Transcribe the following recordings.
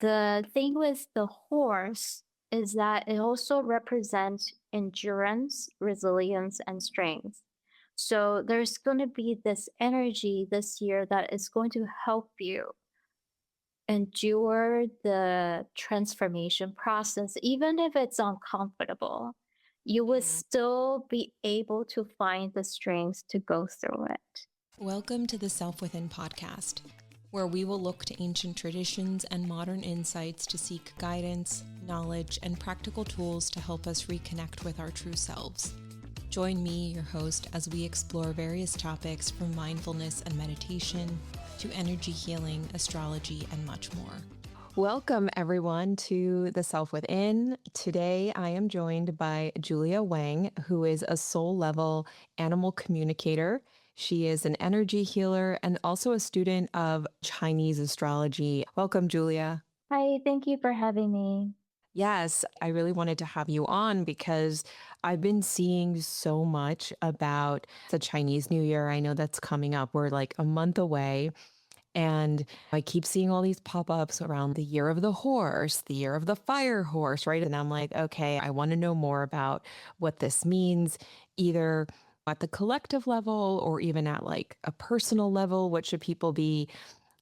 The thing with the horse is that it also represents endurance, resilience, and strength. So there's going to be this energy this year that is going to help you endure the transformation process, even if it's uncomfortable. You would Mhm. still be able to find the strength to go through it. Welcome to the Self Within podcast, where we will look to ancient traditions and modern insights to seek guidance, knowledge, and practical tools to help us reconnect with our true selves. Join me, your host, as we explore various topics from mindfulness and meditation to energy healing, astrology, and much more. Welcome, everyone, to The Self Within. Today, I am joined by Julia Wang, who is a soul level animal communicator. She is an energy healer and also a student of Chinese astrology. Welcome, Julia. Hi, thank you for having me. Yes, I really wanted to have you on because I've been seeing so much about the Chinese New Year. I know that's coming up. We're like a month away. And I keep seeing all these pop ups around the year of the horse, the year of the fire horse, right? And I'm like, okay, I want to know more about what this means, either at the collective level or even at like a personal level. What should people be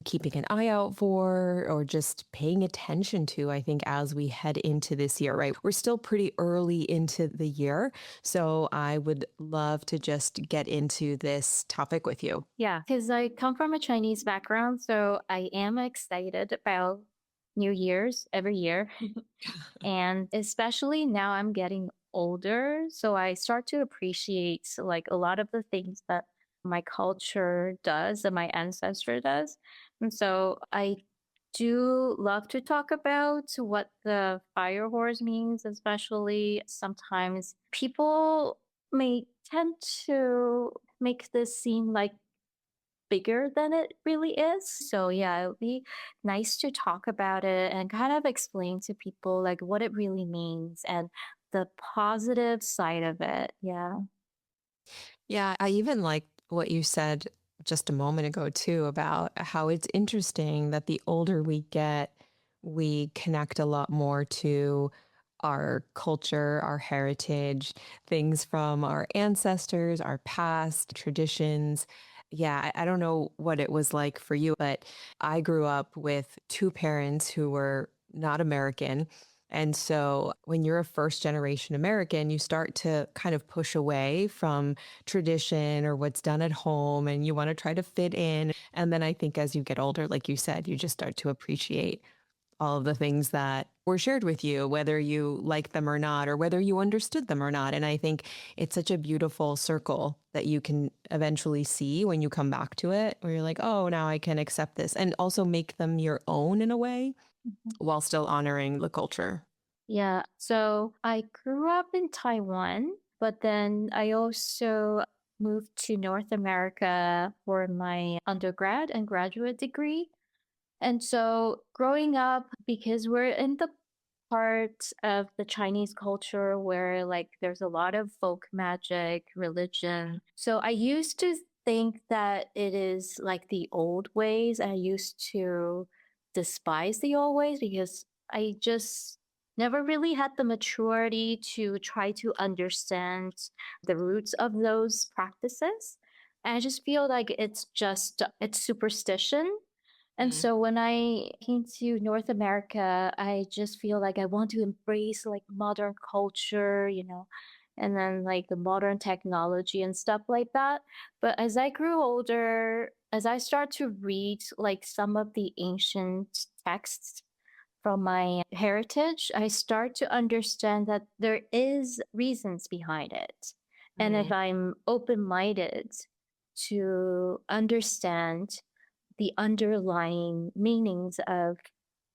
keeping an eye out for or just paying attention to, I think, as we head into this year, right? We're still pretty early into the year. So I would love to just get into this topic with you. Yeah, because I come from a Chinese background, so I am excited about New Year's every year. And especially now I'm getting older, so I start to appreciate like a lot of the things that my culture does and my ancestor does. And so I do love to talk about what the fire horse means, especially sometimes people may tend to make this seem like bigger than it really is. So yeah, it would be nice to talk about it and kind of explain to people like what it really means and the positive side of it. Yeah. Yeah, I even like what you said just a moment ago, too, about how it's interesting that the older we get, we connect a lot more to our culture, our heritage, things from our ancestors, our past traditions. Yeah, I don't know what it was like for you, but I grew up with two parents who were not American. And so when you're a first generation American, you start to kind of push away from tradition or what's done at home and you want to try to fit in. And then I think as you get older, like you said, you just start to appreciate all of the things that were shared with you, whether you like them or not, or whether you understood them or not. And I think it's such a beautiful circle that you can eventually see when you come back to it, where you're like, oh, now I can accept this and also make them your own in a way Mhm. while still honoring the culture. Yeah. So I grew up in Taiwan, but then I also moved to North America for my undergrad and graduate degree. And so growing up, because we're in the part of the Chinese culture where like there's a lot of folk magic, religion. So I used to think that it is like the old ways. I used to despise the old ways because I just never really had the maturity to try to understand the roots of those practices. And I just feel like it's superstition, and Mm. so when I came to North America, I just feel like I want to embrace like modern culture, and then like the modern technology and stuff like that. But as I grew older, as I start to read like some of the ancient texts from my heritage, I start to understand that there is reasons behind it. And if Mm. I'm open-minded to understand the underlying meanings of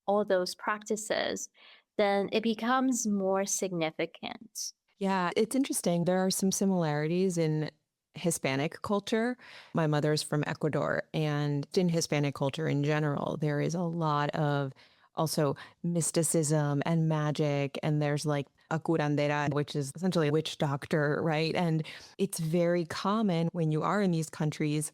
all those practices, then it becomes more significant. Yeah, it's interesting. There are some similarities in Hispanic culture. My mother's from Ecuador, and in Hispanic culture in general, there is a lot of also mysticism and magic. And there's like a curandera, which is essentially a witch doctor, right? And it's very common when you are in these countries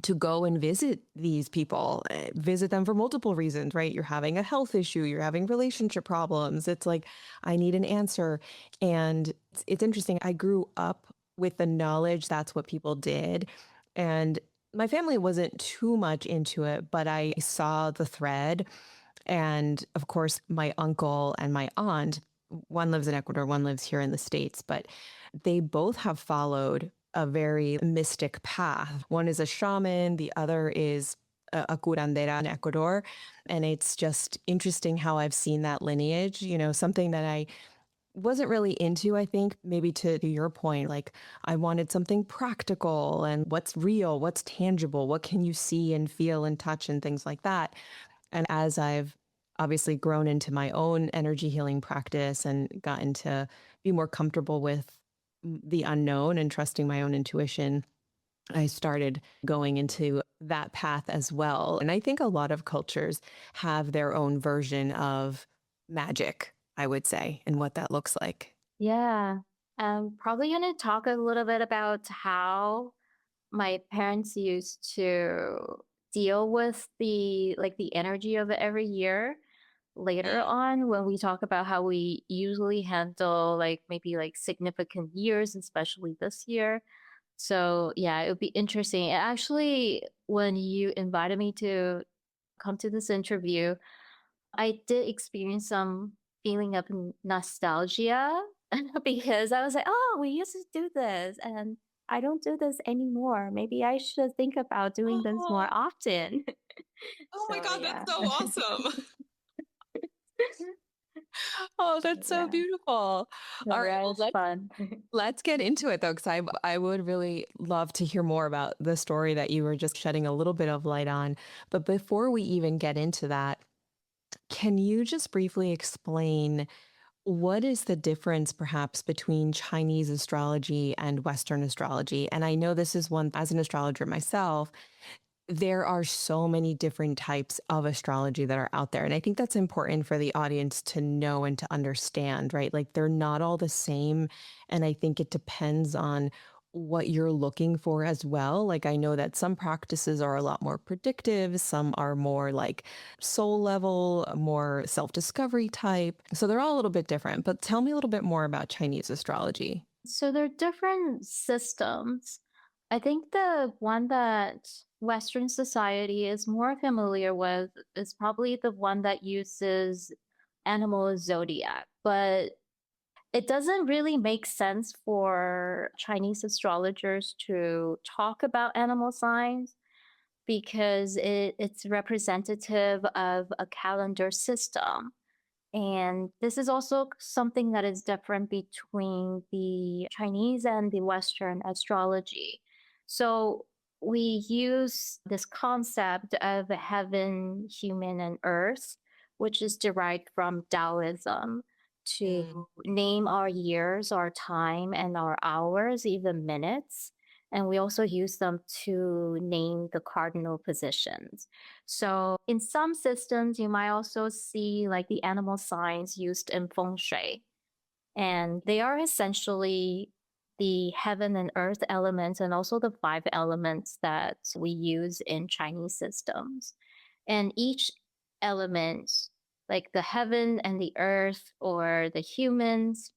to go and visit these people, visit them for multiple reasons, right? You're having a health issue, you're having relationship problems. It's like, I need an answer. And it's interesting. I grew up with the knowledge that's what people did. And my family wasn't too much into it, but I saw the thread. And of course, my uncle and my aunt, one lives in Ecuador, one lives here in the States, but they both have followed a very mystic path. One is a shaman, the other is a curandera in Ecuador. And it's just interesting how I've seen that lineage, something that I wasn't really into, I think, maybe to your point, like I wanted something practical and what's real, what's tangible, what can you see and feel and touch and things like that. And as I've obviously grown into my own energy healing practice and gotten to be more comfortable with the unknown and trusting my own intuition, I started going into that path as well. And I think a lot of cultures have their own version of magic, I would say, and what that looks like. Yeah. Probably going to talk a little bit about how my parents used to deal with the energy of it every year later Mm. on when we talk about how we usually handle like maybe like significant years, especially this year. So yeah, it would be interesting. And actually, when you invited me to come to this interview, I did experience some feeling of nostalgia because I was like, oh, we used to do this and I don't do this anymore. Maybe I should think about doing this more Oh, often. oh my So God, that's yeah. so awesome. Oh, that's so Yeah. beautiful. So All right, yeah, well, it's fun. let's get into it though, because I would really love to hear more about the story that you were just shedding a little bit of light on. But before we even get into that, can you just briefly explain what is the difference perhaps between Chinese astrology and Western astrology? And I know this is one, as an astrologer myself, there are so many different types of astrology that are out there. And I think that's important for the audience to know and to understand, right? Like they're not all the same. And I think it depends on what you're looking for as well. Like I know that some practices are a lot more predictive, some are more like soul level, more self discovery type. So they're all a little bit different. But tell me a little bit more about Chinese astrology. So they're different systems. I think the one that Western society is more familiar with is probably the one that uses animal zodiac, but it doesn't really make sense for Chinese astrologers to talk about animal signs because it's representative of a calendar system. And this is also something that is different between the Chinese and the Western astrology. So we use this concept of heaven, human, and earth, which is derived from Taoism, Mm. to name our years, our time, and our hours, even minutes. And we also use them to name the cardinal positions. So in some systems, you might also see like the animal signs used in feng shui, and they are essentially the heaven and earth elements and also the five elements that we use in Chinese systems. And each element, like the heaven and the earth or the humans,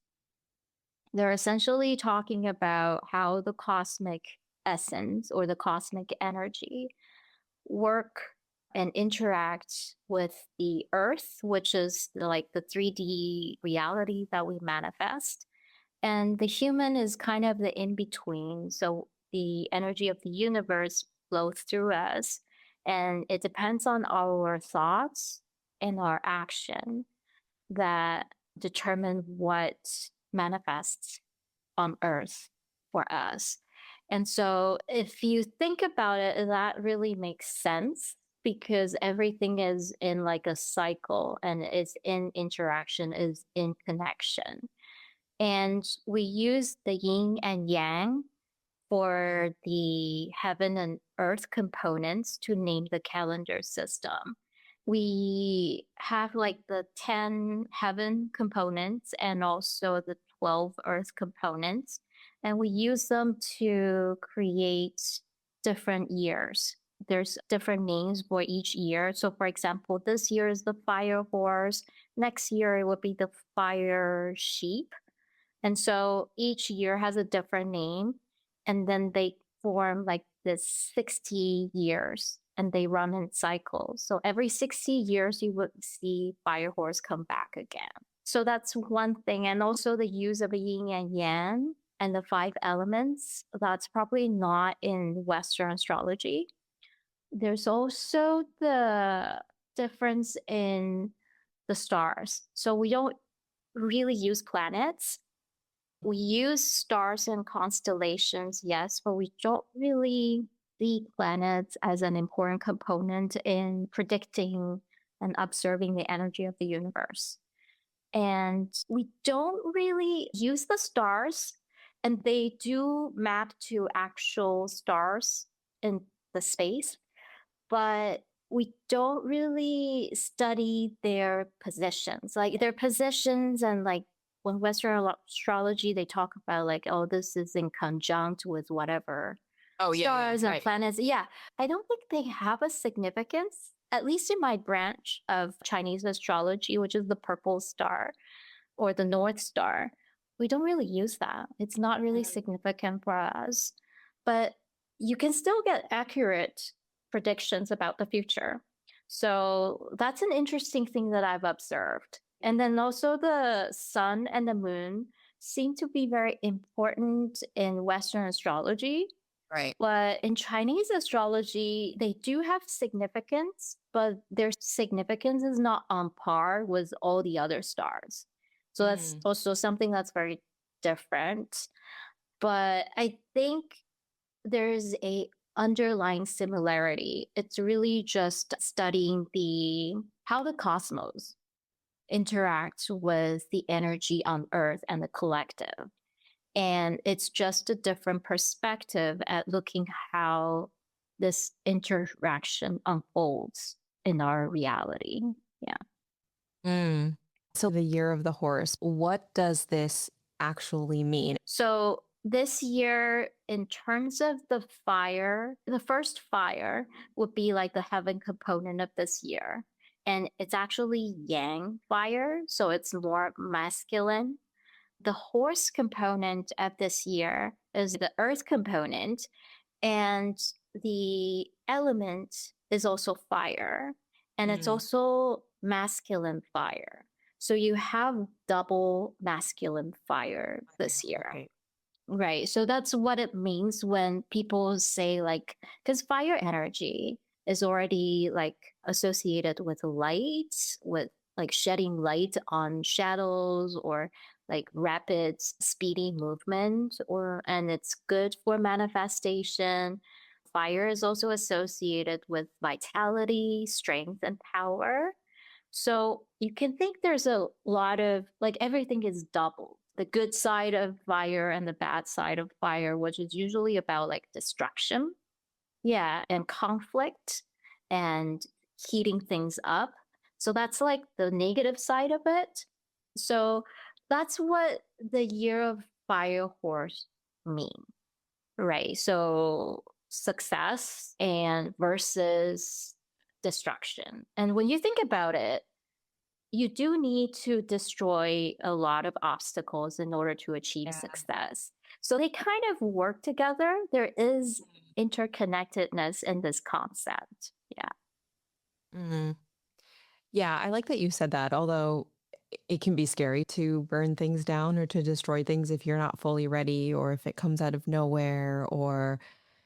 they're essentially talking about how the cosmic essence or the cosmic energy work and interact with the earth, which is like the 3D reality that we manifest. And the human is kind of the in between. So the energy of the universe flows through us, and it depends on our thoughts and our action that determine what manifests on earth for us. And so if you think about it, that really makes sense because everything is in like a cycle and is in interaction, is in connection. And we use the yin and yang for the heaven and earth components to name the calendar system. We have like the 10 heaven components and also the 12 earth components, and we use them to create different years. There's different names for each year. So, for example, this year is the fire horse. Next year, it would be the fire sheep. And so each year has a different name. And then they form like this 60 years and they run in cycles. So every 60 years, you would see fire horse come back again. So that's one thing. And also the use of a yin and yang and the five elements. That's probably not in Western astrology. There's also the difference in the stars. So we don't really use planets. We use stars and constellations, yes, but we don't really see planets as an important component in predicting and observing the energy of the universe. And we don't really use the stars, and they do map to actual stars in the space, but we don't really study their positions, like their positions. And like when Western astrology, they talk about like, oh, this is in conjunct with whatever Oh, yeah, yeah, stars and right. planets. Yeah, I don't think they have a significance, at least in my branch of Chinese astrology, which is the Purple Star or the North Star. We don't really use that. It's not really Mm. significant for us, but you can still get accurate predictions about the future. So that's an interesting thing that I've observed. And then also the sun and the moon seem to be very important in Western astrology. Right. But in Chinese astrology, they do have significance, but their significance is not on par with all the other stars. So that's Mm. also something that's very different. But I think there's a underlying similarity. It's really just studying the how the cosmos interacts with the energy on earth and the collective. And it's just a different perspective at looking how this interaction unfolds in our reality. Yeah. Mm. So the year of the horse, what does this actually mean? So this year, in terms of the fire, the first fire would be like the heaven component of this year. And it's actually yang fire. So it's more masculine. The horse component of this year is the earth component. And the element is also fire. And it's Mm. also masculine fire. So you have double masculine fire this year. Right. Right. So that's what it means when people say, like, because fire energy is already like associated with light, with like shedding light on shadows or like rapid, speedy movement, or, and it's good for manifestation. Fire is also associated with vitality, strength, and power. So you can think there's a lot of like everything is double. The good side of fire and the bad side of fire, which is usually about like destruction. Yeah. And conflict and heating things up. So that's like the negative side of it. So that's what the year of fire horse mean, right? So success and versus destruction. And when you think about it, you do need to destroy a lot of obstacles in order to achieve Yeah. success. So they kind of work together. There is interconnectedness in this concept. Yeah. Mm. Yeah, I like that you said that, although it can be scary to burn things down or to destroy things if you're not fully ready or if it comes out of nowhere or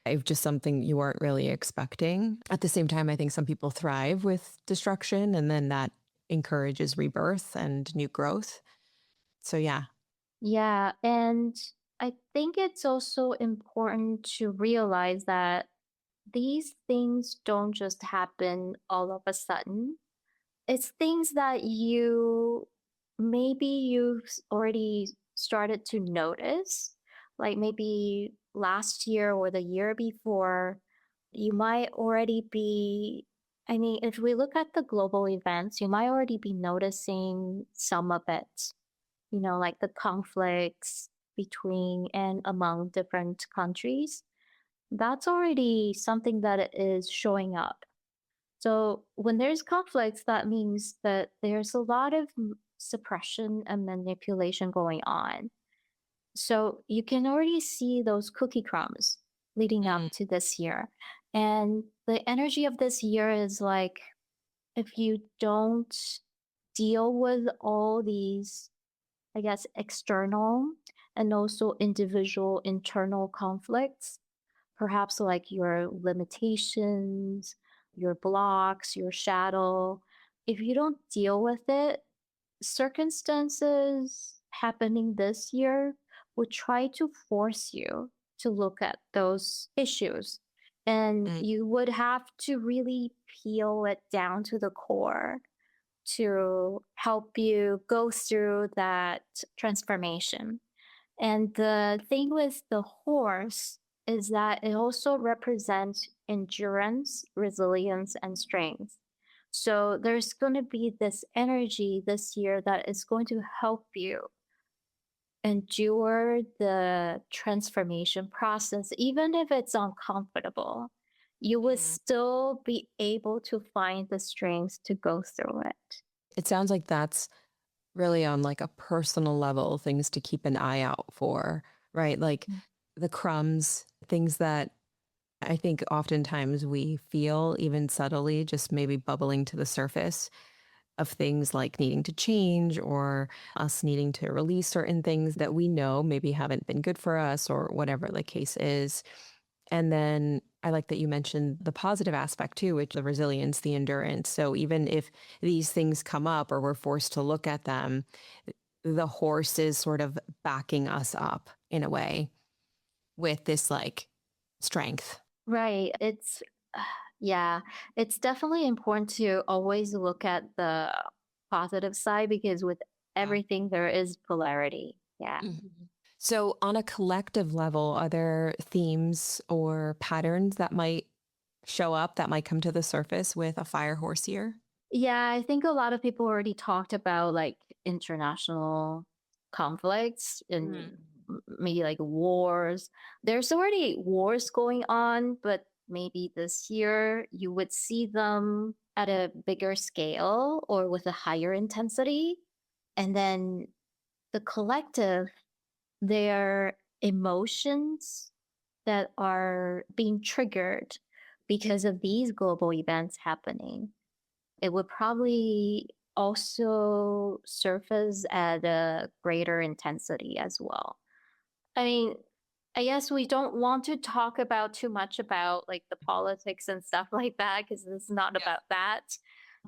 if just something you weren't really expecting. At the same time, I think some people thrive with destruction and then that encourages rebirth and new growth. So, yeah. Yeah. And I think it's also important to realize that these things don't just happen all of a sudden. It's things that you maybe you've already started to notice, like maybe last year or the year before. You might already be, I mean, if we look at the global events, you might already be noticing some of it, like the conflicts between and among different countries. that's already something that is showing up. So when there's conflicts, that means that there's a lot of suppression and manipulation going on. So you can already see those cookie crumbs leading up Mm, to this year. And the energy of this year is like, if you don't deal with all these, I guess, external and also individual internal conflicts, perhaps like your limitations, your blocks, your shadow, if you don't deal with it, circumstances happening this year would try to force you to look at those issues. And mm, you would have to really peel it down to the core to help you go through that transformation. And the thing with the horse is that it also represents endurance, resilience, and strength. So there's going to be this energy this year that is going to help you endure the transformation process, even if it's uncomfortable. You will mm. still be able to find the strength to go through it. It sounds like that's really on like a personal level, things to keep an eye out for, right? Like Mm. the crumbs, things that I think oftentimes we feel even subtly, just maybe bubbling to the surface of things like needing to change or us needing to release certain things that we know maybe haven't been good for us or whatever the case is. And then I like that you mentioned the positive aspect too, which the resilience, the endurance. So even if these things come up or we're forced to look at them, the horse is sort of backing us up in a way with this like strength. Right. Yeah, it's definitely important to always look at the positive side because with Yeah. everything, there is polarity. Yeah. Mhm. So, on a collective level, are there themes or patterns that might show up that might come to the surface with a fire horse year? Yeah, I think a lot of people already talked about like international conflicts and Mm. maybe like wars. There's already wars going on, but maybe this year you would see them at a bigger scale or with a higher intensity. And then the collective, their emotions that are being triggered because of these global events happening, it would probably also surface at a greater intensity as well. I mean, I guess we don't want to talk about too much about like the politics and stuff like that because it's not Yeah. about that.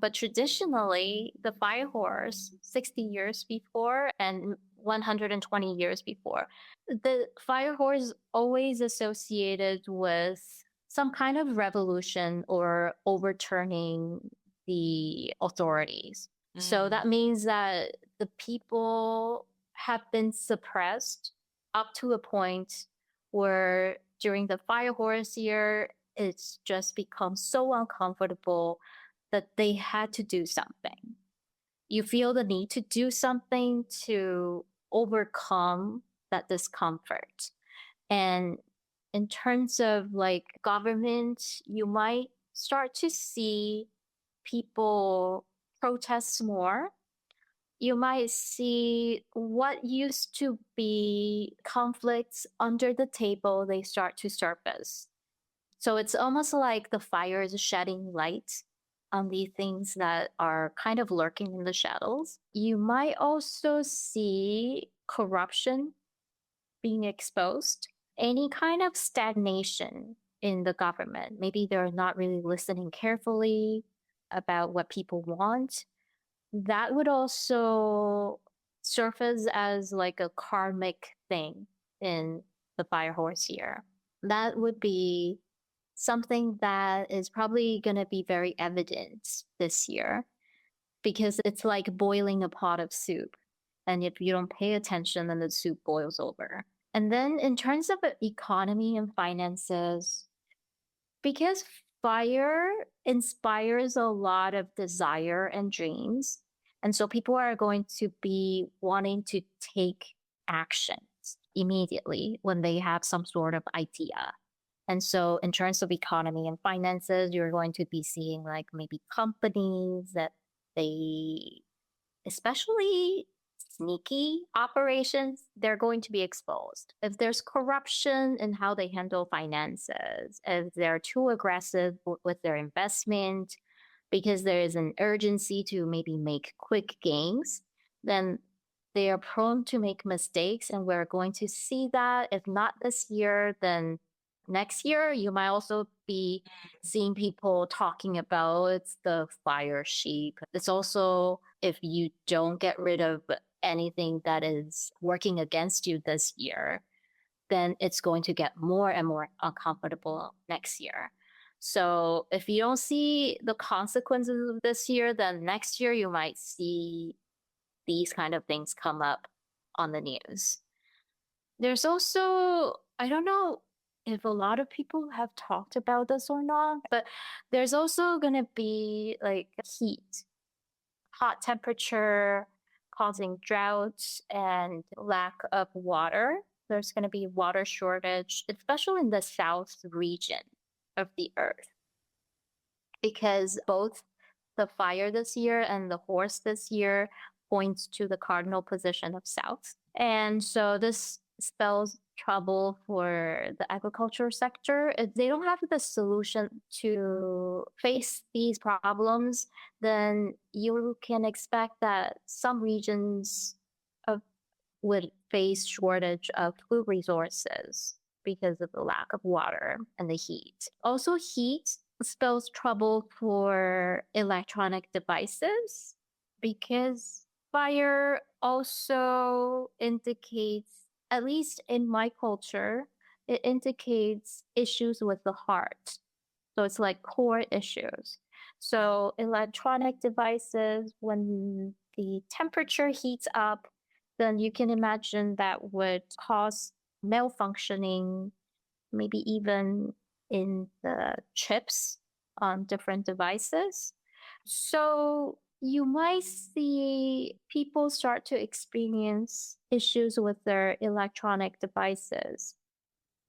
But traditionally, the fire horse, 60 years before and 120 years before, the fire horse always associated with some kind of revolution or overturning the authorities. So Mm. that means that the people have been suppressed up to a point where during the fire horse year, it's just become so uncomfortable that they had to do something. You feel the need to do something to overcome that discomfort. And in terms of like government, you might start to see people protest more. You might see what used to be conflicts under the table, they start to surface. So it's almost like the fire is shedding light on the things that are kind of lurking in the shadows. You might also see corruption being exposed, any kind of stagnation in the government. Maybe they're not really listening carefully about what people want. That would also surface as like a karmic thing in the fire horse here. That would be something that is probably going to be very evident this year because it's like boiling a pot of soup. And if you don't pay attention, then the soup boils over. And then in terms of the economy and finances, because fire inspires a lot of desire and dreams. And so people are going to be wanting to take actions immediately when they have some sort of idea. And so, in terms of economy and finances, you're going to be seeing like maybe companies that they, especially sneaky operations, they're going to be exposed. If there's corruption in how they handle finances, if they're too aggressive with their investment, because there is an urgency to maybe make quick gains, then they are prone to make mistakes. And we're going to see that if not this year, then next year, you might also be seeing people talking about it's the fire sheep. It's also if you don't get rid of anything that is working against you this year, then it's going to get more and more uncomfortable next year. So if you don't see the consequences of this year, then next year you might see these kind of things come up on the news. There's also, I don't know if a lot of people have talked about this or not, but there's also going to be like heat, hot temperature causing droughts and lack of water. There's going to be water shortage, especially in the south region of the earth, because both the fire this year and the horse this year points to the cardinal position of south. And so this spells trouble for the agriculture sector. If they don't have the solution to face these problems, then you can expect that some regions of would face shortage of food resources because of the lack of water and the heat. Also, heat spells trouble for electronic devices because fire also indicates, at least in my culture, it indicates issues with the heart. So it's like core issues. So electronic devices, when the temperature heats up, then you can imagine that would cause malfunctioning, maybe even in the chips on different devices. So you might see people start to experience issues with their electronic devices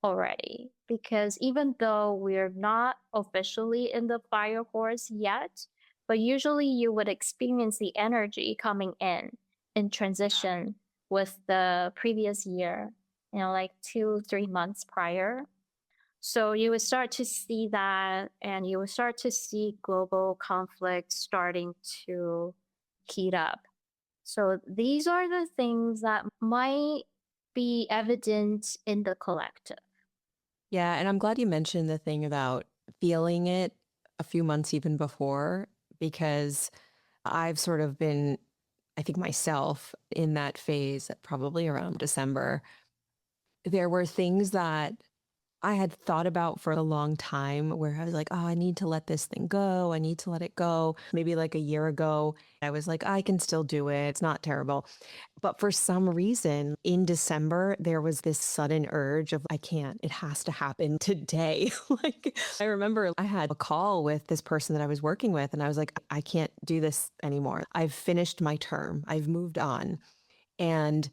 already. Because even though we're not officially in the fire horse yet, but usually you would experience the energy coming in transition with the previous year, like 2, 3 months prior. So you would start to see that, and you would start to see global conflict starting to heat up. So these are the things that might be evident in the collective. Yeah, and I'm glad you mentioned the thing about feeling it a few months even before, because I've sort of been, I think myself, in that phase probably around December. There were things that I had thought about for a long time where I was like, oh, I need to let this thing go. I need to let it go. Maybe like a year ago, I was like, I can still do it. It's not terrible. But for some reason in December, there was this sudden urge of, I can't, it has to happen today. Like, I remember I had a call with this person that I was working with, and I was like, I can't do this anymore. I've finished my term, I've moved on. And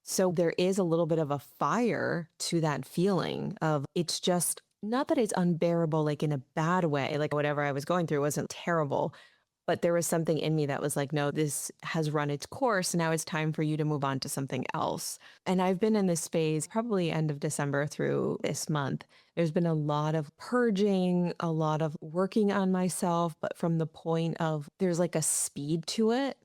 so there is a little bit of a fire to that feeling of it's just not that it's unbearable, like in a bad way, like whatever I was going through wasn't terrible, but there was something in me that was like, no, this has run its course. Now it's time for you to move on to something else. And I've been in this phase probably end of December through this month. There's been a lot of purging, a lot of working on myself, but from the point of there's like a speed to it.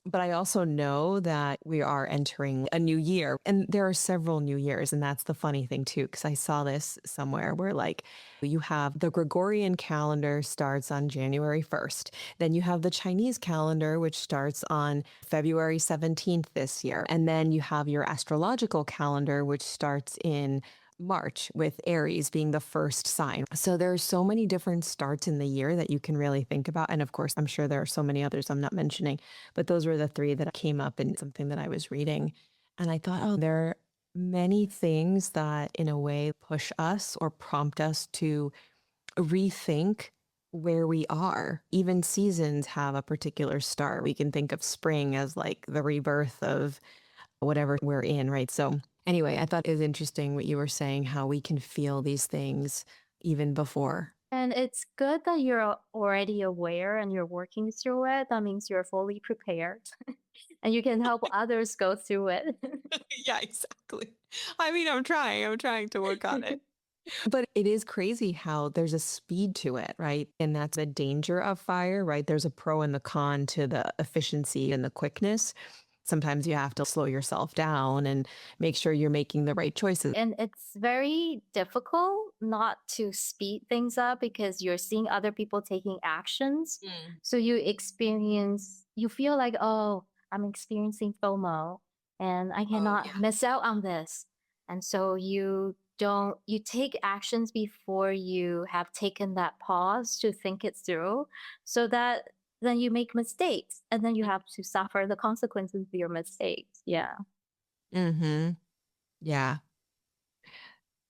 But I also know that we are entering a new year, and there are several new years. And that's the funny thing, too, because I saw this somewhere where, like, you have the Gregorian calendar starts on January 1st. Then you have the Chinese calendar, which starts on February 17th this year. And then you have your astrological calendar, which starts in March, with Aries being the first sign. So there are so many different starts in the year that you can really think about. And of course, I'm sure there are so many others I'm not mentioning, but those were the three that came up in something that I was reading. And I thought, oh, there are many things that in a way push us or prompt us to rethink where we are. Even seasons have a particular start. We can think of spring as like the rebirth of whatever we're in, right? So Anyway, I thought it was interesting what you were saying, how we can feel these things even before. And it's good that you're already aware and you're working through it. That means you're fully prepared and you can help others go through it. Yeah, exactly. I mean, I'm trying to work on it. But it is crazy how there's a speed to it, right? And that's the danger of fire, right? There's a pro and the con to the efficiency and the quickness. Sometimes you have to slow yourself down and make sure you're making the right choices. And it's very difficult not to speed things up because you're seeing other people taking actions. Mm. So you feel like, oh, I'm experiencing FOMO and I Oh, cannot yeah. miss out on this. And so you take actions before you have taken that pause to think it through so that then you make mistakes and then you have to suffer the consequences of your mistakes. Yeah. Mm-hmm. Yeah.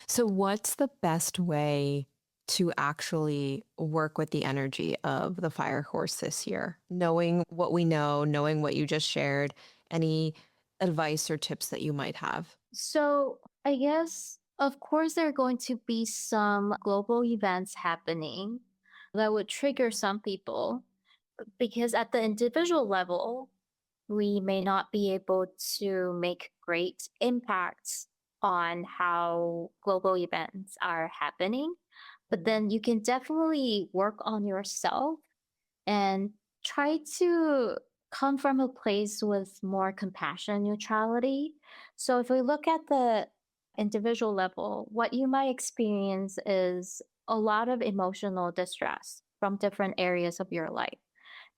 So, what's the best way to actually work with the energy of the fire horse this year? Knowing what we know, knowing what you just shared, any advice or tips that you might have? So I guess, of course, there are going to be some global events happening that would trigger some people because at the individual level, we may not be able to make great impacts on how global events are happening. But then you can definitely work on yourself and try to come from a place with more compassion and neutrality. So if we look at the individual level, what you might experience is a lot of emotional distress from different areas of your life.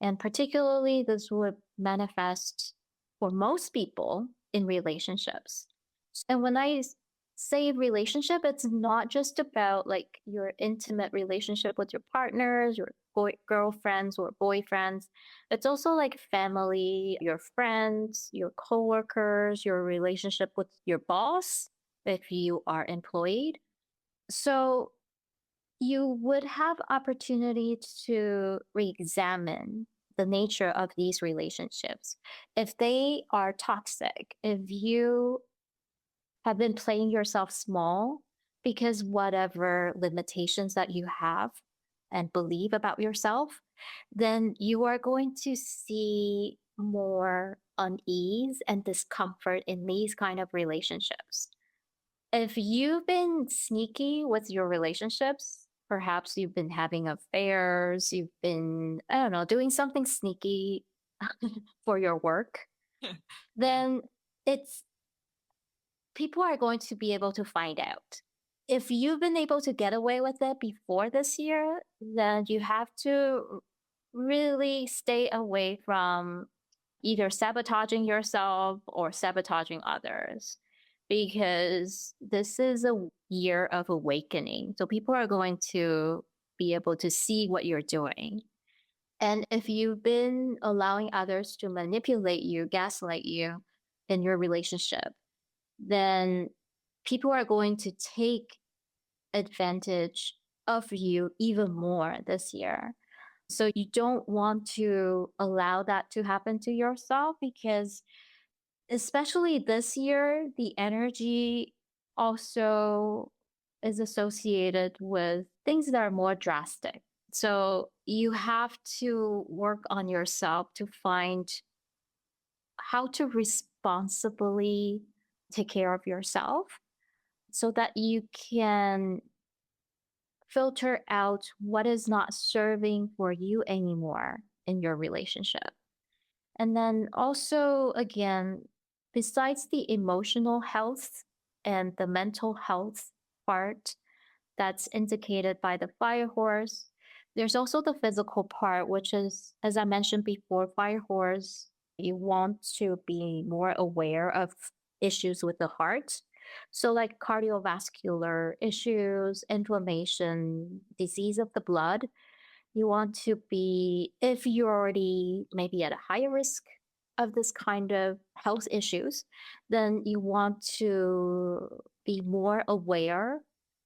And particularly, this would manifest for most people in relationships. And when say relationship, it's not just about like your intimate relationship with your partners, your girlfriends or boyfriends. It's also like family, your friends, your coworkers, your relationship with your boss if you are employed. So you would have opportunity to re-examine the nature of these relationships. If they are toxic, if you have been playing yourself small because whatever limitations that you have and believe about yourself, then you are going to see more unease and discomfort in these kind of relationships. If you've been sneaky with your relationships, perhaps you've been having affairs, you've been, I don't know, doing something sneaky for your work, Yeah. then it's people are going to be able to find out. If you've been able to get away with it before this year, then you have to really stay away from either sabotaging yourself or sabotaging others because this is a year of awakening. So people are going to be able to see what you're doing. And if you've been allowing others to manipulate you, gaslight you in your relationship, then people are going to take advantage of you even more this year. So you don't want to allow that to happen to yourself because especially this year, the energy also is associated with things that are more drastic. So you have to work on yourself to find how to responsibly take care of yourself so that you can filter out what is not serving for you anymore in your relationship. And then also, again, besides the emotional health and the mental health part that's indicated by the fire horse, there's also the physical part, which is, as I mentioned before, fire horse, you want to be more aware of issues with the heart. So, like cardiovascular issues, inflammation, disease of the blood, you want to be, if you're already maybe at a higher risk of this kind of health issues, then you want to be more aware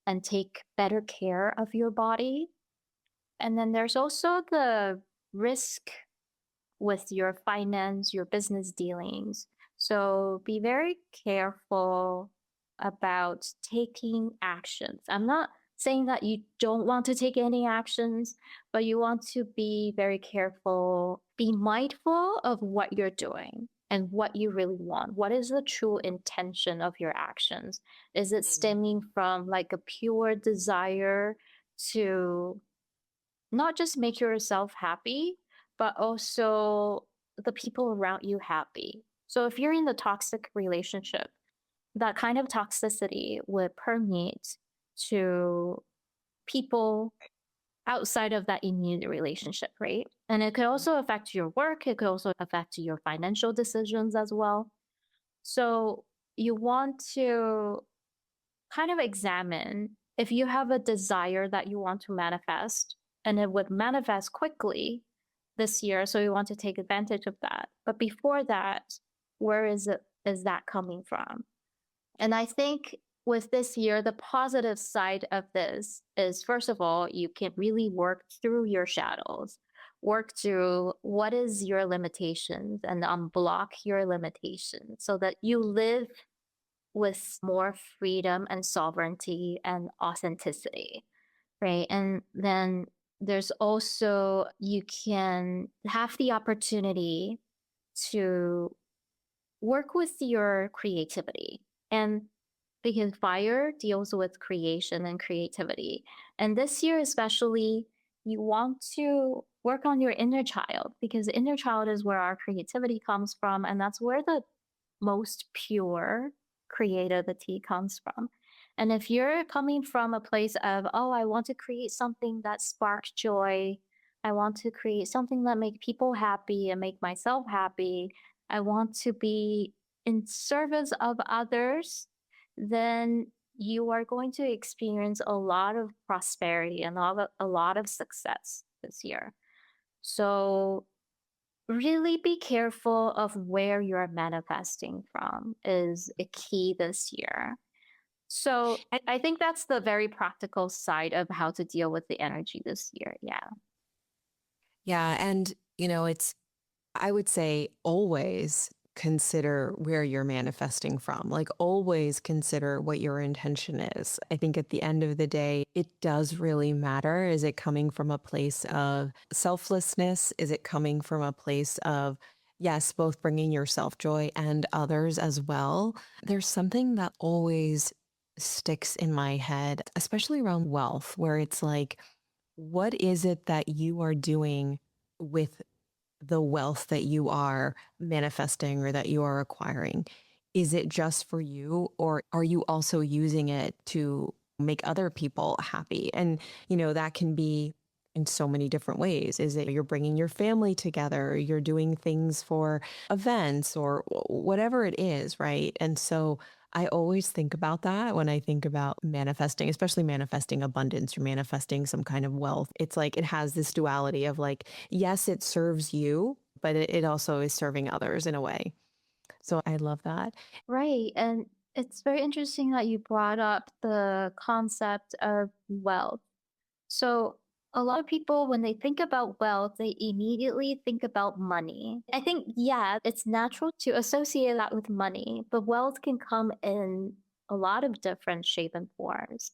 and take better care of your body. And then there's also the risk with your finance, your business dealings. So be very careful about taking actions. I'm not saying that you don't want to take any actions, but you want to be very careful, be mindful of what you're doing and what you really want. What is the true intention of your actions? Is it Mm. stemming from like a pure desire to not just make yourself happy, but also the people around you happy? So if you're in the toxic relationship, that kind of toxicity would permeate to people outside of that immediate relationship, right? And it could also affect your work. It could also affect your financial decisions as well. So you want to kind of examine if you have a desire that you want to manifest and it would manifest quickly this year. So you want to take advantage of that. But before that, where is that coming from? And I think with this year, the positive side of this is first of all, you can really work through your shadows, work through what is your limitations and unblock your limitations so that you live with more freedom and sovereignty and authenticity, right? And then there's also, you can have the opportunity to work with your creativity. And because fire deals with creation and creativity. And this year, especially, you want to work on your inner child because the inner child is where our creativity comes from. And that's where the most pure creativity comes from. And if you're coming from a place of, oh, I want to create something that sparks joy, I want to create something that make people happy and make myself happy, I want to be in service of others, then you are going to experience a lot of prosperity and a lot of success this year. So really be careful of where you're manifesting from is a key this year. So I think that's the very practical side of how to deal with the energy this year. Yeah. Yeah. And, it's I would say always consider where you're manifesting from. Like, always consider what your intention is. I think at the end of the day, it does really matter. Is it coming from a place of selflessness? Is it coming from a place of, yes, both bringing yourself joy and others as well? There's something that always sticks in my head, especially around wealth, where it's like, what is it that you are doing with the wealth that you are manifesting or that you are acquiring? Is it just for you, or are you also using it to make other people happy? And, that can be in so many different ways. Is it you're bringing your family together, or you're doing things for events or whatever it is, right? And so I always think about that when I think about manifesting, especially manifesting abundance or manifesting some kind of wealth. It's like it has this duality of like, yes, it serves you, but it also is serving others in a way. So I love that. Right. And it's very interesting that you brought up the concept of wealth. So, a lot of people, when they think about wealth, they immediately think about money. I think, yeah, it's natural to associate that with money, but wealth can come in a lot of different shape and forms.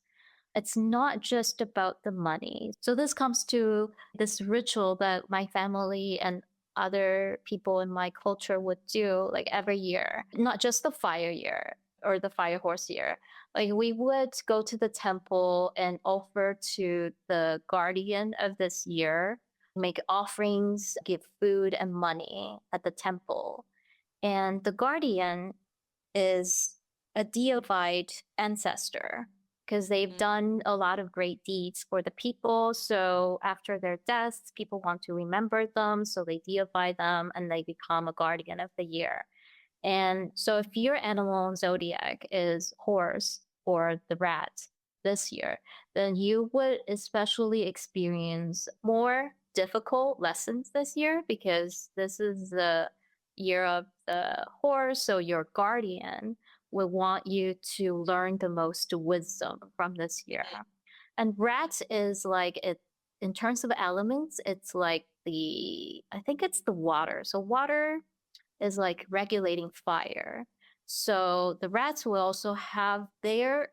It's not just about the money. So this comes to this ritual that my family and other people in my culture would do like every year, not just the fire year or the fire horse year. Like we would go to the temple and offer to the guardian of this year, make offerings, give food and money at the temple. And the guardian is a deified ancestor because they've Mm. done a lot of great deeds for the people. So after their deaths, people want to remember them. So they deify them and they become a guardian of the year. And so if your animal zodiac is horse or the rat this year, then you would especially experience more difficult lessons this year because this is the year of the horse. So your guardian will want you to learn the most wisdom from this year. And rat is like it in terms of elements, it's like I think it's the water. So water is like regulating fire. So the rats will also have their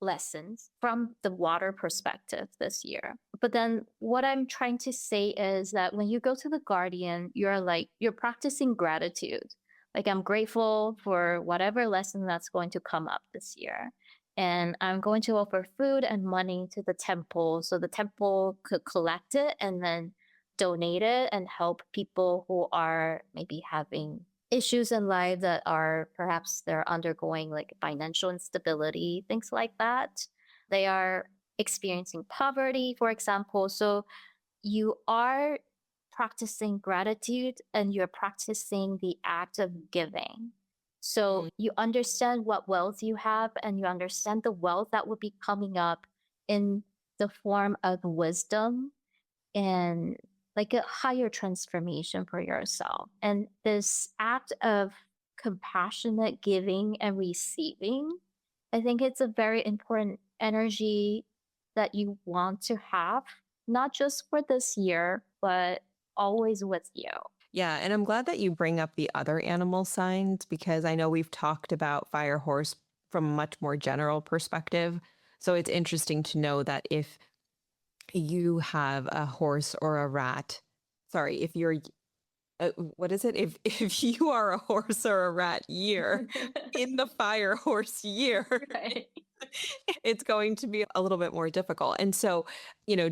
lessons from the water perspective this year. But then what I'm trying to say is that when you go to the guardian, you're practicing gratitude. Like I'm grateful for whatever lesson that's going to come up this year. And I'm going to offer food and money to the temple so the temple could collect it and then donate it and help people who are maybe having issues in life that are perhaps they're undergoing like financial instability, things like that. They are experiencing poverty, for example. So you are practicing gratitude and you're practicing the act of giving. Mm. So you understand what wealth you have and you understand the wealth that will be coming up in the form of wisdom and like a higher transformation for yourself. And this act of compassionate giving and receiving, I think it's a very important energy that you want to have, not just for this year, but always with you. Yeah, and I'm glad that you bring up the other animal signs because I know we've talked about fire horse from a much more general perspective. So it's interesting to know that if you have a horse or a rat, sorry, if you're what is it? If if you are a horse or a rat year in the fire horse year, Right. it's going to be a little bit more difficult. And so,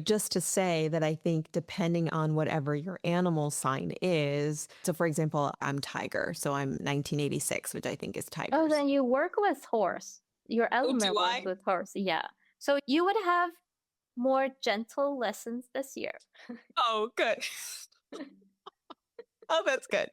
just to say that I think depending on whatever your animal sign is, so for example, I'm tiger, so I'm 1986, which I think is Oh, tigers. then you work with horse. Your Oh, element do works I? with horse. Yeah. So you would have more gentle lessons this year. Oh, good. Oh, that's good.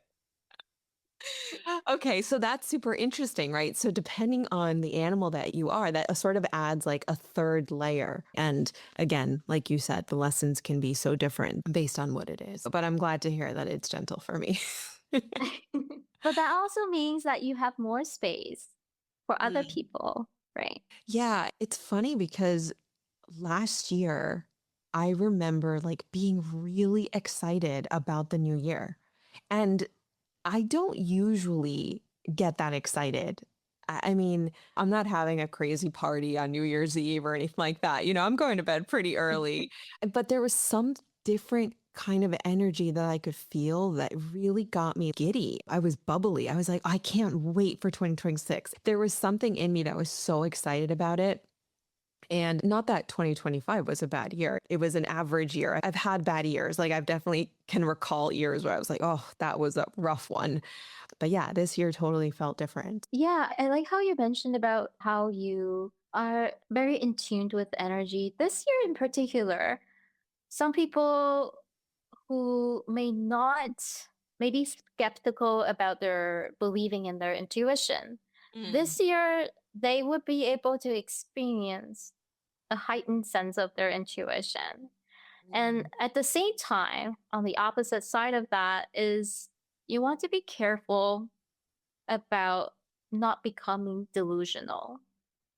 Okay, so that's super interesting, right? So depending on the animal that you are, that sort of adds like a third layer. And again, like you said, the lessons can be so different based on what it is. But I'm glad to hear that it's gentle for me. But that also means that you have more space for other Mm. people, right? Yeah, it's funny because last year I remember like being really excited about the new year. And I don't usually get that excited. I mean, I'm not having a crazy party on New Year's Eve or anything like that. I'm going to bed pretty early. But there was some different kind of energy that I could feel that really got me giddy. I was bubbly. I was like, I can't wait for 2026. There was something in me that was so excited about it. And not that 2025 was a bad year. It was an average year. I've had bad years. Like I've definitely can recall years where I was like, oh, that was a rough one. But yeah, this year totally felt different. Yeah, I like how you mentioned about how you are very in tune with energy. This year in particular, some people who may not, maybe skeptical about their believing in their intuition, Mm. this year they would be able to experience a heightened sense of their intuition. And Mm. at the same time, on the opposite side of that is you want to be careful about not becoming delusional.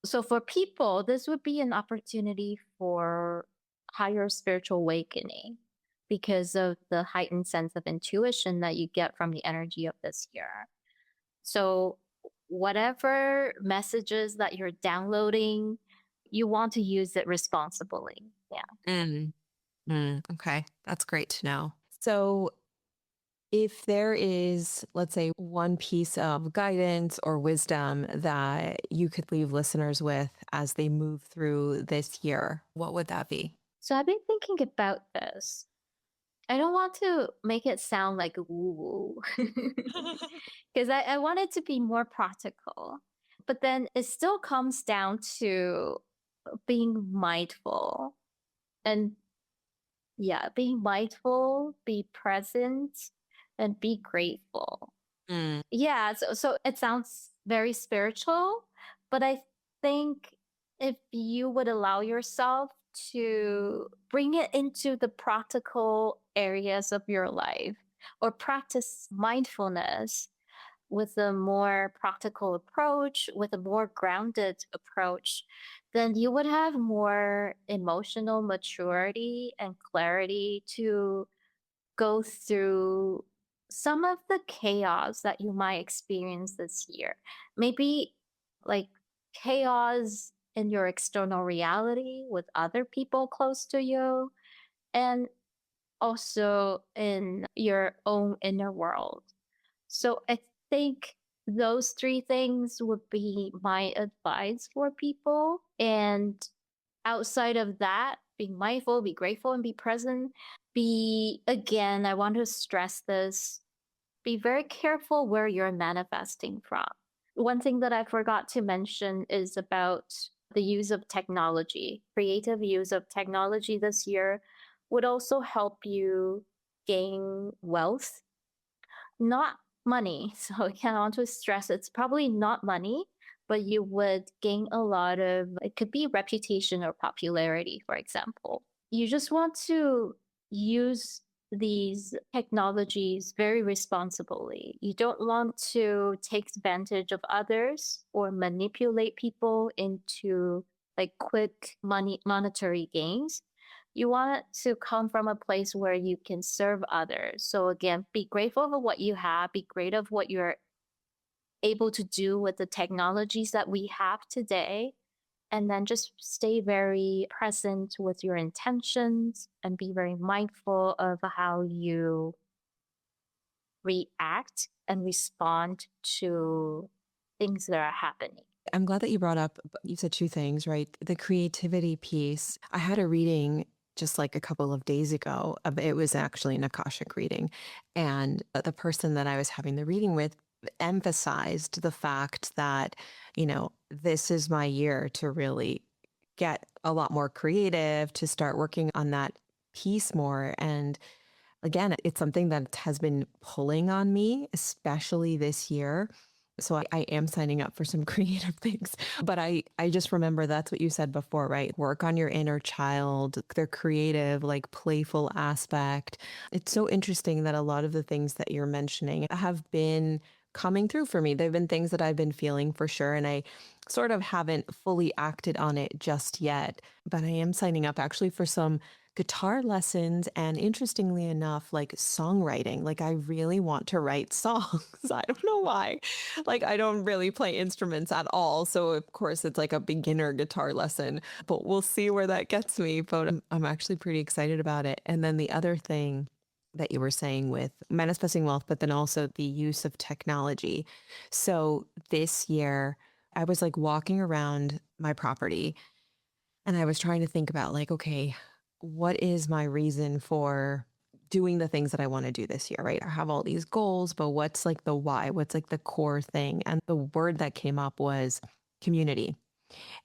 So for people, this would be an opportunity for higher spiritual awakening because of the heightened sense of intuition that you get from the energy of this year. So whatever messages that you're downloading, you want to use it responsibly. Yeah. Mm. Okay, that's great to know. So, if there is, let's say, one piece of guidance or wisdom that you could leave listeners with as they move through this year, what would that be? So I've been thinking about this. I don't want to make it sound like woo woo because I want it to be more practical. But then it still comes down to being mindful and yeah, being mindful, be present, and be grateful. Mm. Yeah, so it sounds very spiritual, but I think if you would allow yourself to bring it into the practical areas of your life or practice mindfulness with a more practical approach, with a more grounded approach, then you would have more emotional maturity and clarity to go through some of the chaos that you might experience this year. Maybe like chaos in your external reality with other people close to you, and also in your own inner world. So I think those three things would be my advice for people. And outside of that, be mindful, be grateful, and be present. Again, I want to stress this, be very careful where you're manifesting from. One thing that I forgot to mention is about the use of technology. Creative use of technology this year would also help you gain wealth, not money. So again, I want to stress it's probably not money, but you would gain a lot of, it could be reputation or popularity, for example. You just want to use these technologies very responsibly. You don't want to take advantage of others or manipulate people into like quick monetary gains. You want it to come from a place where you can serve others. So again, be grateful for what you have, be great of what you're able to do with the technologies that we have today, and then just stay very present with your intentions and be very mindful of how you react and respond to things that are happening. I'm glad that you brought up, you said two things, right? The creativity piece. I had a reading just like a couple of days ago. It was actually an Akashic reading. And the person that I was having the reading with emphasized the fact that, this is my year to really get a lot more creative, to start working on that piece more. And again, it's something that has been pulling on me, especially this year. So I am signing up for some creative things. But I just remember that's what you said before, right? Work on your inner child, their creative, like playful aspect. It's so interesting that a lot of the things that you're mentioning have been coming through for me. They've been things that I've been feeling for sure. And I sort of haven't fully acted on it just yet. But I am signing up actually for some guitar lessons and interestingly enough, like songwriting. Like I really want to write songs. I don't know why. Like I don't really play instruments at all. So of course it's like a beginner guitar lesson, but we'll see where that gets me. But I'm actually pretty excited about it. And then the other thing that you were saying with manifesting wealth, but then also the use of technology. So this year I was like walking around my property and I was trying to think about like, okay, what is my reason for doing the things that I want to do this year, right? I have all these goals, but what's like the why? What's like the core thing? And the word that came up was community.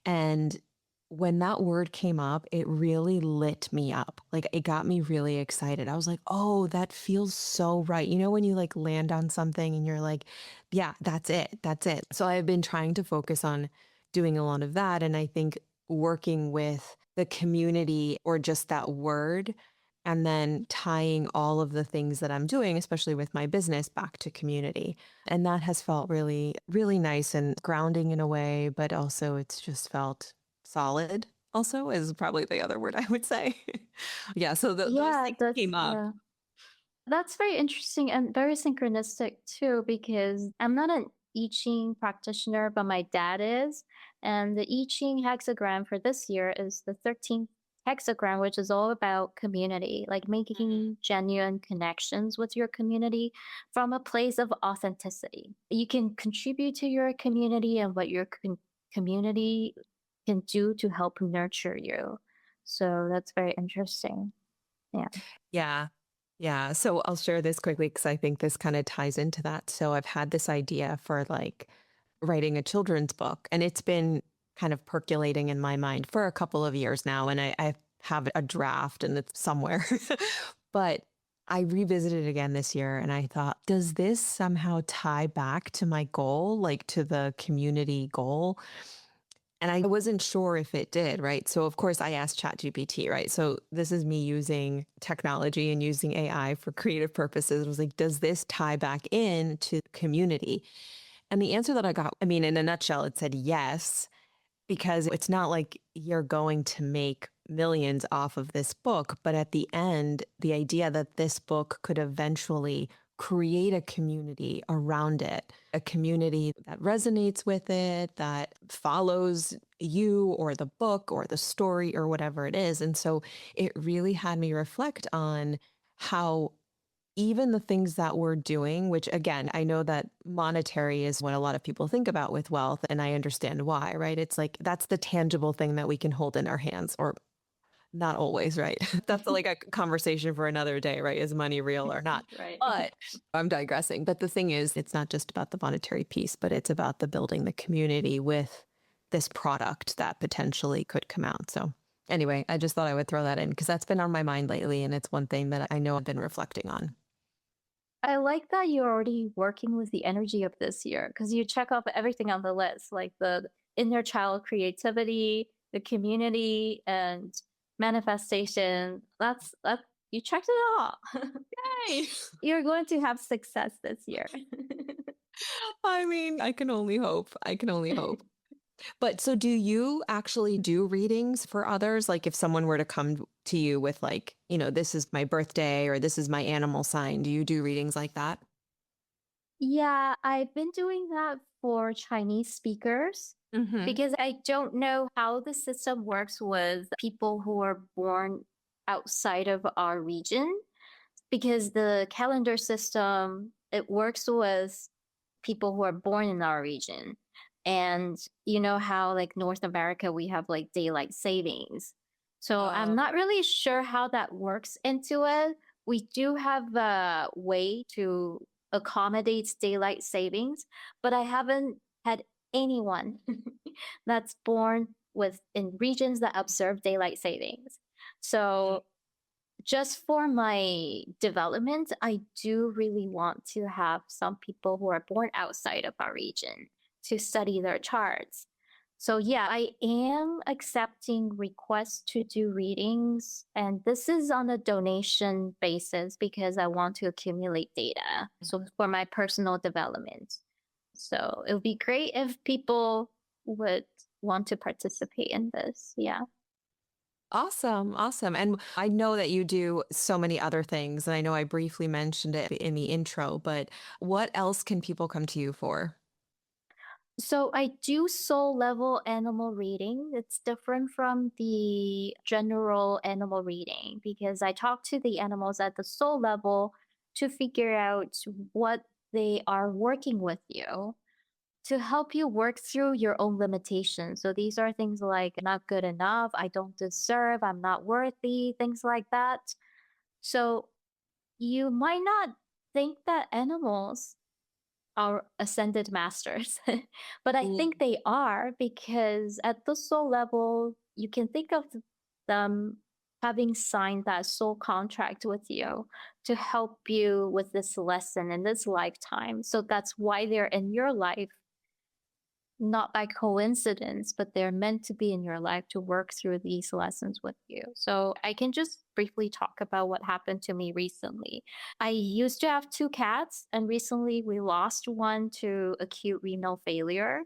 And when that word came up, it really lit me up. Like it got me really excited. I was like, oh, that feels so right. You know, when you like land on something and you're like, yeah, that's it. That's it. So I've been trying to focus on doing a lot of that. And I think working with the community or just that word and then tying all of the things that I'm doing, especially with my business, back to community. And that has felt really, really nice and grounding in a way, but also it's just felt solid, also, is probably the other word I would say. Yeah. So those Yeah, things came up. yeah. That's very interesting and very synchronistic too, because I'm not an I Ching practitioner, but my dad is. And the I Ching hexagram for this year is the 13th hexagram, which is all about community, like Mhm. making genuine connections with your community from a place of authenticity. You can contribute to your community and what your community can do to help nurture you. So that's very interesting. Yeah. Yeah. Yeah. So I'll share this quickly because I think this kind of ties into that. So I've had this idea for like writing a children's book, and it's been kind of percolating in my mind for a couple of years now. And I have a draft and it's somewhere. But I revisited it again this year and I thought, does this somehow tie back to my goal, like to the community goal? And I wasn't sure if it did, right? So of course I asked ChatGPT, right? So this is me using technology and using AI for creative purposes. I was like, does this tie back in to community? And the answer that I got, I mean, in a nutshell, it said yes, because it's not like you're going to make millions off of this book. But at the end, the idea that this book could eventually create a community around it, a community that resonates with it, that follows you or the book or the story or whatever it is. And so it really had me reflect on how even the things that we're doing, which again, I know that monetary is what a lot of people think about with wealth, and I understand why, right? It's like that's the tangible thing that we can hold in our hands, or not always, right? That's like a conversation for another day, right? Is money real or not? Right. But I'm digressing. But the thing is, it's not just about the monetary piece, but it's about the building the community with this product that potentially could come out. So, anyway, I just thought I would throw that in because that's been on my mind lately. And it's one thing that I know I've been reflecting on. I like that you're already working with the energy of this year because you check off everything on the list, like the inner child creativity, the community, and manifestation. That you checked it all. Yay! You're going to have success this year. I mean, I can only hope. I can only hope. But so do you actually do readings for others? Like if someone were to come to you with like, this is my birthday or this is my animal sign, do you do readings like that? Yeah, I've been doing that for Chinese speakers Mhm. because I don't know how the system works with people who are born outside of our region because the calendar system it works with people who are born in our region. And you know how like North America we have like daylight savings. So I'm Oh. not really sure how that works into it. We do have a way to accommodate daylight savings, but I haven't had anyone that's born with in regions that observe daylight savings. So just for my development, I do really want to have some people who are born outside of our region to study their charts. So, yeah, I am accepting requests to do readings, and this is on a donation basis because I want to accumulate data. So, for my personal development. So, it would be great if people would want to participate in this. Yeah. Awesome, awesome. And I know that you do so many other things, and I know I briefly mentioned it in the intro, but what else can people come to you for? So I do soul level animal reading. It's different from the general animal reading because I talk to the animals at the soul level to figure out what they are working with you to help you work through your own limitations. So these are things like not good enough, I don't deserve, I'm not worthy, things like that. So you might not think that animals our ascended masters. But I think they are because at the soul level, you can think of them having signed that soul contract with you to help you with this lesson in this lifetime. So that's why they're in your life not by coincidence, but they're meant to be in your life to work through these lessons with you. So I can just briefly talk about what happened to me recently. I used to have two cats, and recently we lost one to acute renal failure.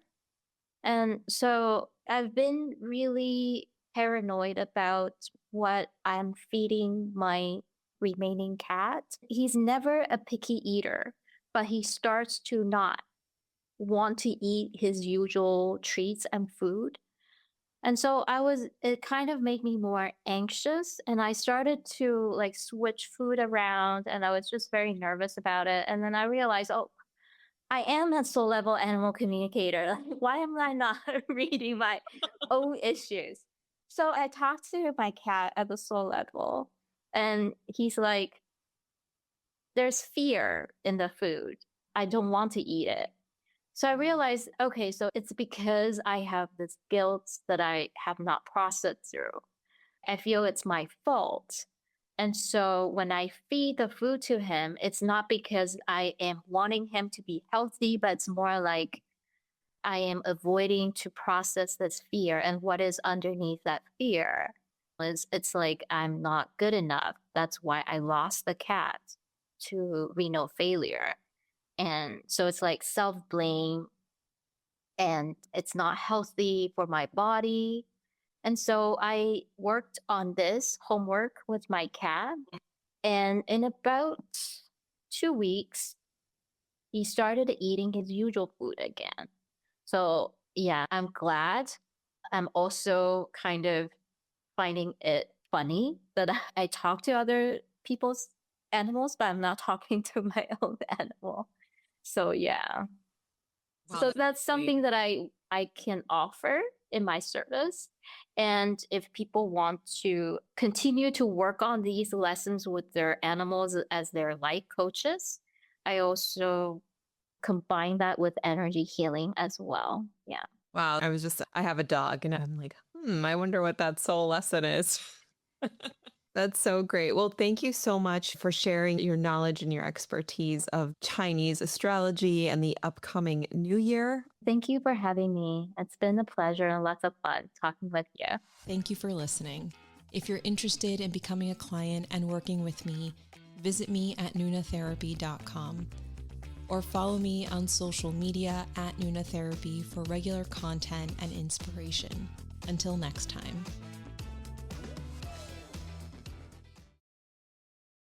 And so I've been really paranoid about what I'm feeding my remaining cat. He's never a picky eater, but he starts to not want to eat his usual treats and food. And so it kind of made me more anxious and I started to like switch food around and I was just very nervous about it. And then I realized, oh, I am a soul level animal communicator. Like, why am I not reading my own issues? So I talked to my cat at the soul level and he's like, there's fear in the food. I don't want to eat it. So I realized, okay, so it's because I have this guilt that I have not processed through. I feel it's my fault. And so when I feed the food to him, it's not because I am wanting him to be healthy, but it's more like I am avoiding to process this fear. And what is underneath that fear is it's like I'm not good enough. That's why I lost the cat to renal failure. And so it's like self blame and it's not healthy for my body. And so I worked on this homework with my cat. And in about 2 weeks, he started eating his usual food again. So, yeah, I'm glad. I'm also kind of finding it funny that I talk to other people's animals, but I'm not talking to my own animal. So, yeah. Wow, So that's that's great. something that I can offer in my service. And if people want to continue to work on these lessons with their animals as their life coaches, I also combine that with energy healing as well. Yeah. Wow. I have a dog and I'm like, I wonder what that soul lesson is. That's so great. Well, thank you so much for sharing your knowledge and your expertise of Chinese astrology and the upcoming new year. Thank you for having me. It's been a pleasure and lots of fun talking with you. Thank you for listening. If you're interested in becoming a client and working with me, visit me at nunatherapy.com or follow me on social media at Nuna Therapy for regular content and inspiration. Until next time.